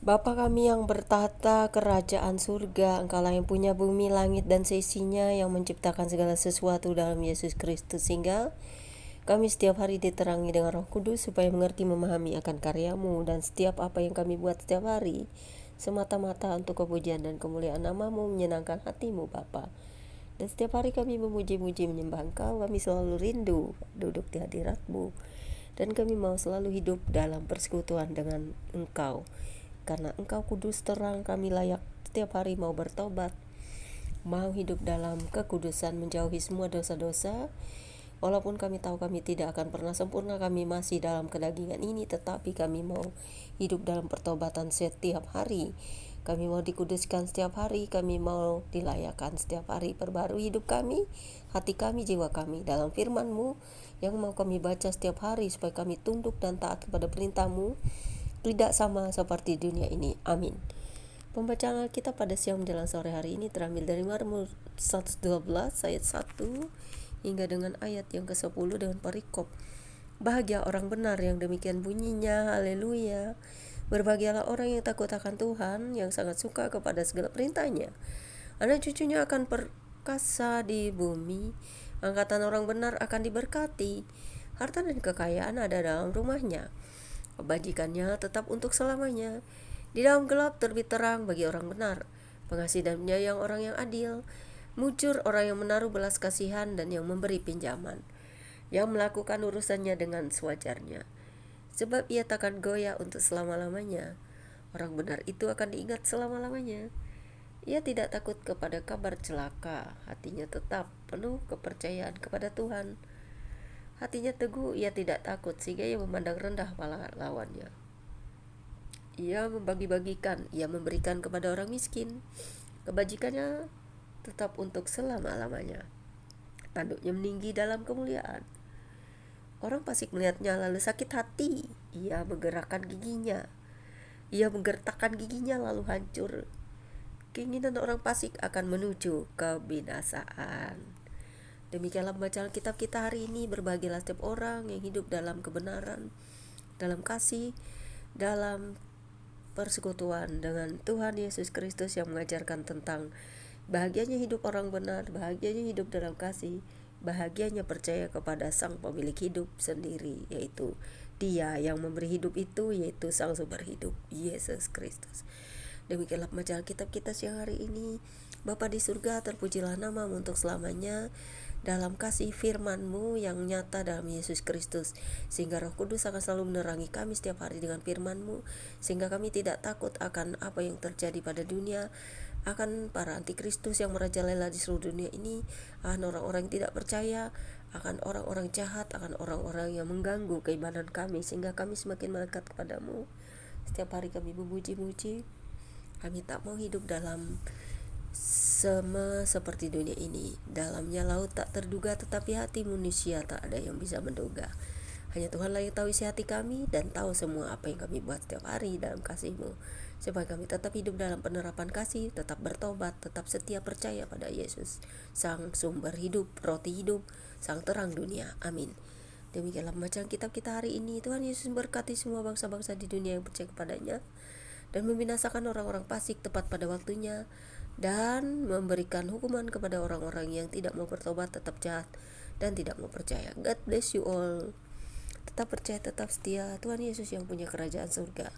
Bapa kami yang bertata kerajaan surga, Engkaulah yang punya bumi, langit, dan seisinya, yang menciptakan segala sesuatu dalam Yesus Kristus, sehingga kami setiap hari diterangi dengan Roh Kudus supaya mengerti memahami akan karya-Mu, dan setiap apa yang kami buat setiap hari semata-mata untuk kepujian dan kemuliaan nama-Mu, menyenangkan hati-Mu Bapa. Dan setiap hari kami memuji-muji menyembah Engkau, kami selalu rindu duduk di hadirat-Mu, dan kami mau selalu hidup dalam persekutuan dengan Engkau. Karena Engkau kudus, terang, kami layak setiap hari mau bertobat, mau hidup dalam kekudusan, menjauhi semua dosa-dosa. Walaupun kami tahu kami tidak akan pernah sempurna, kami masih dalam kedagingan ini, tetapi kami mau hidup dalam pertobatan setiap hari. Kami mau dikuduskan setiap hari, kami mau dilayakkan setiap hari. Perbarui hidup kami, hati kami, jiwa kami dalam firman-Mu yang mau kami baca setiap hari, supaya kami tunduk dan taat kepada perintah-Mu, tidak sama seperti dunia ini. Amin. Pembacaan Alkitab pada siang menjelang sore hari ini terambil dari Mazmur 112 ayat 1 hingga dengan ayat yang ke-10 dengan perikop. Bahagia orang benar yang demikian bunyinya, haleluya. Berbahagialah orang yang takut akan Tuhan, yang sangat suka kepada segala perintahnya. Anak cucunya akan perkasa di bumi, angkatan orang benar akan diberkati. Harta dan kekayaan ada dalam rumahnya, kebajikannya tetap untuk selamanya. Di dalam gelap terbit terang bagi orang benar, pengasih dan penyayang orang yang adil, mujur orang yang menaruh belas kasihan dan yang memberi pinjaman, yang melakukan urusannya dengan sewajarnya. Sebab ia takkan goyah untuk selama-lamanya. Orang benar itu akan diingat selama-lamanya. Ia tidak takut kepada kabar celaka, hatinya tetap penuh kepercayaan kepada Tuhan. Hatinya teguh, ia tidak takut, sehingga ia memandang rendah lawannya. Ia membagi-bagikan, ia memberikan kepada orang miskin. Kebajikannya tetap untuk selama-lamanya. Tanduknya meninggi dalam kemuliaan. Orang fasik melihatnya lalu sakit hati. Ia menggerakkan giginya. Ia menggertakkan giginya lalu hancur. Keinginan orang fasik akan menuju kebinasaan. Demikianlah pembacaan kitab kita hari ini. Berbahagialah setiap orang yang hidup dalam kebenaran, dalam kasih, dalam persekutuan dengan Tuhan Yesus Kristus, yang mengajarkan tentang bahagianya hidup orang benar, bahagianya hidup dalam kasih, bahagianya percaya kepada Sang Pemilik hidup sendiri, yaitu Dia yang memberi hidup itu, yaitu Sang Sumber hidup, Yesus Kristus. Demikianlah pembacaan kitab kita siang hari ini. Bapa di surga, terpujilah nama-Mu untuk selamanya, dalam kasih firman-Mu yang nyata dalam Yesus Kristus, sehingga Roh Kudus akan selalu menerangi kami setiap hari dengan firman-Mu, sehingga kami tidak takut akan apa yang terjadi pada dunia, akan para antikristus yang merajalela di seluruh dunia ini, akan orang-orang yang tidak percaya, akan orang-orang jahat, akan orang-orang yang mengganggu keimanan kami, sehingga kami semakin melekat kepadamu. Setiap hari kami memuji-muji. Kami tak mau hidup dalam sama seperti dunia ini. Dalamnya laut tak terduga, tetapi hati manusia tak ada yang bisa menduga. Hanya Tuhanlah yang tahu isi hati kami dan tahu semua apa yang kami buat setiap hari dalam kasih-Mu, supaya kami tetap hidup dalam penerapan kasih, tetap bertobat, tetap setia percaya pada Yesus, Sang Sumber hidup, Roti hidup, Sang terang dunia. Amin. Demikianlah pembacaan kitab kita hari ini. Tuhan Yesus memberkati semua bangsa-bangsa di dunia yang percaya kepadanya, dan membinasakan orang-orang fasik tepat pada waktunya, dan memberikan hukuman kepada orang-orang yang tidak mau bertobat, tetap jahat, dan tidak mau percaya. God bless you all. Tetap percaya, tetap setia. Tuhan Yesus yang punya kerajaan surga.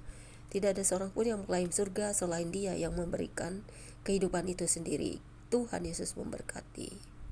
Tidak ada seorang pun yang mengklaim surga selain Dia yang memberikan kehidupan itu sendiri. Tuhan Yesus memberkati.